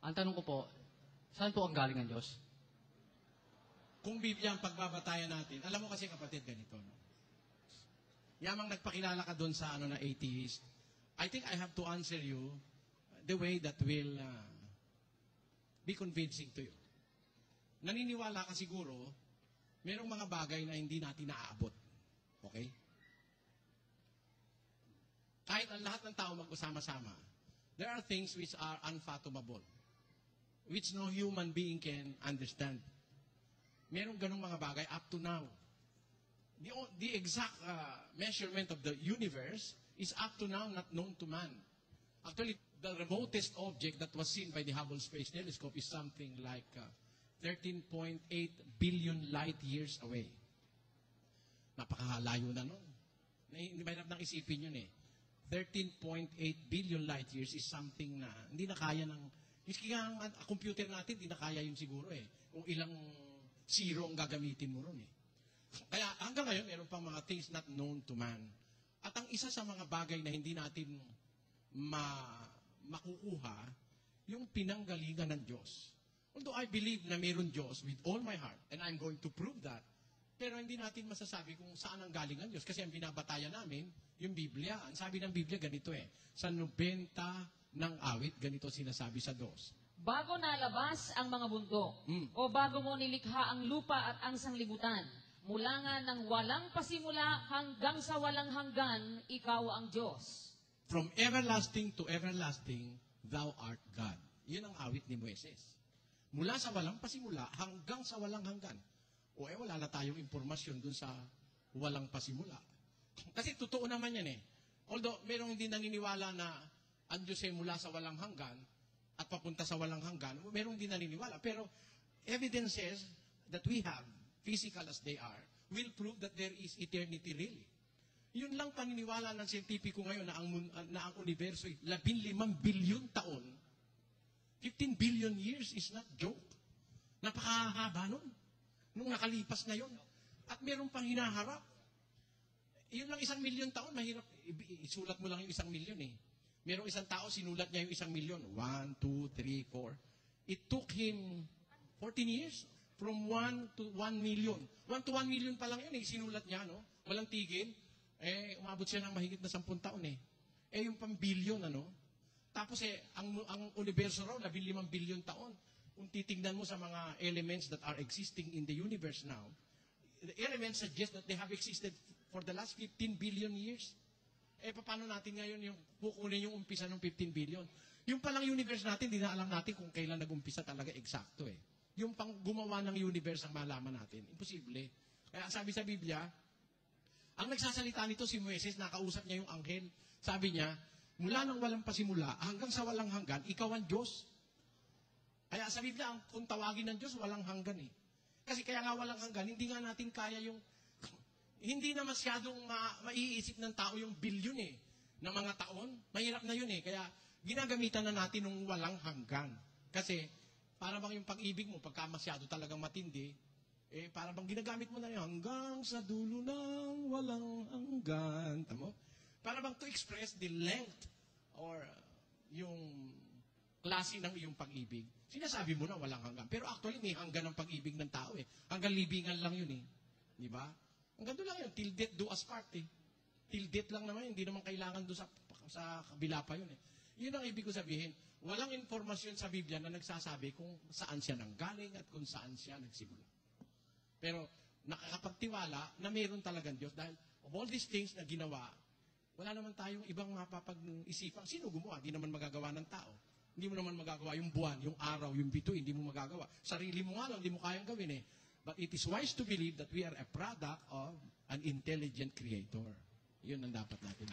Ang tanong ko po, saan po ang galing ang Diyos? Kung Biblia ang pagbabatayan natin, alam mo kasi kapatid, ganito, no? Yamang nagpakilala ka doon sa na atheist, I think I have to answer you the way that will be convincing to you. Naniniwala ka siguro, merong mga bagay na hindi natin naaabot. Okay? Kahit ang lahat ng tao magkasama-sama, there are things which are unfathomable, which no human being can understand. Merong ganong mga bagay up to now. The exact measurement of the universe is up to now not known to man. Actually, the remotest object that was seen by the Hubble Space Telescope is something like 13.8 billion light years away. Napakalayo na nun. Mahirap nang isipin yun eh. 13.8 billion light years is something na hindi na kaya ng... Miski nga ang computer natin, hindi na kaya yun siguro eh. Kung ilang zero ang gagamitin mo ron eh. Kaya hanggang ngayon, meron pang mga things not known to man. At ang isa sa mga bagay na hindi natin makukuha, yung pinanggalingan ng Diyos. Although I believe na meron Diyos with all my heart, and I'm going to prove that, pero hindi natin masasabi kung saan ang galing ang Diyos. Kasi ang binabatayan namin, yung Biblia. Ang sabi ng Biblia, ganito eh. Sa 90 ng awit, ganito sinasabi sa Diyos. Bago nalabas ang mga bundok, o bago mo nilikha ang lupa at ang sanglibutan, mula nga ng walang pasimula hanggang sa walang hanggan, ikaw ang Diyos. From everlasting to everlasting, thou art God. Yun ang awit ni Moises. Mula sa walang pasimula hanggang sa walang hanggan. O wala na tayong impormasyon dun sa walang pasimula. Kasi totoo naman yan eh. Although merong hindi naniniwala na ang Diyos ay mula sa walang hanggan at papunta sa walang hanggan, merong hindi naniniwala. Pero evidences that we have, physical as they are, will prove that there is eternity really. Yun lang paniniwala ng siyentipiko ngayon na ang universo ay 15 billion taon. 15 billion years is not joke. Napakahaba nun. Nung nakalipas na yun. At meron pang hinaharap. Yun lang 1 million taon, mahirap. Isulat mo lang yung 1 million eh. Merong isang tao, sinulat niya yung 1 million. 1, 2, 3, 4. It took him 14 years. From 1 to 1 million. 1 to 1 million pa lang yun eh. Sinulat niya, no? Walang tigil. Umabot siya ng mahigit na 10 taon eh. Yung pang billion, ano? Tapos ang universo raw, 15 billion taon. Kung titignan mo sa mga elements that are existing in the universe now, the elements suggest that they have existed for the last 15 billion years. Paano natin ngayon yung kukunin yung umpisa ng 15 billion? Yung palang universe natin, di na alam natin kung kailan nag-umpisa talaga eksakto eh. Yung pang gumawa ng universe ang malaman natin. Imposible. Kaya sabi sa Biblia, ang nagsasalita nito si Moises, nakausap niya yung anghel. Sabi niya, mula nang walang pasimula hanggang sa walang hanggan, ikaw ang Diyos. Kaya sa Biblia, kung tawagin ng Diyos, walang hanggan eh. Kasi kaya nga walang hanggan, hindi nga natin kaya yung, hindi na masyadong maiisip ng tao yung bilyon eh, na mga taon. Mahirap na yun eh. Kaya ginagamitan na natin ng walang hanggan. Kasi, para bang yung pag-ibig mo, pagka masyado talagang matindi, para bang ginagamit mo na yun, hanggang sa dulo ng walang hanggan. Tamo? Para bang to express the length or yung klase ng iyong pag-ibig. Sinasabi mo na walang hanggan. Pero actually, may hanggan ng pag-ibig ng tao eh. Hanggang libingan lang yun eh. Di ba? Hanggang doon lang yun. Till death do us part eh. Till death lang naman yun. Hindi naman kailangan doon sa kabila pa yun eh. Yun ang ibig ko sabihin. Walang informasyon sa Biblia na nagsasabi kung saan siya nanggaling at kung saan siya nagsimula. Pero nakakapagtiwala na mayroon talagang Diyos dahil of all these things na ginawa, wala naman tayong ibang mapapag-isipan. Sino gumawa? Hindi naman magagawa ng tao. Hindi mo naman magagawa yung buwan, yung araw, yung bituin, hindi mo magagawa. Sarili mo nga lang, hindi mo kayang gawin eh. But it is wise to believe that we are a product of an intelligent creator. Yun ang dapat natin.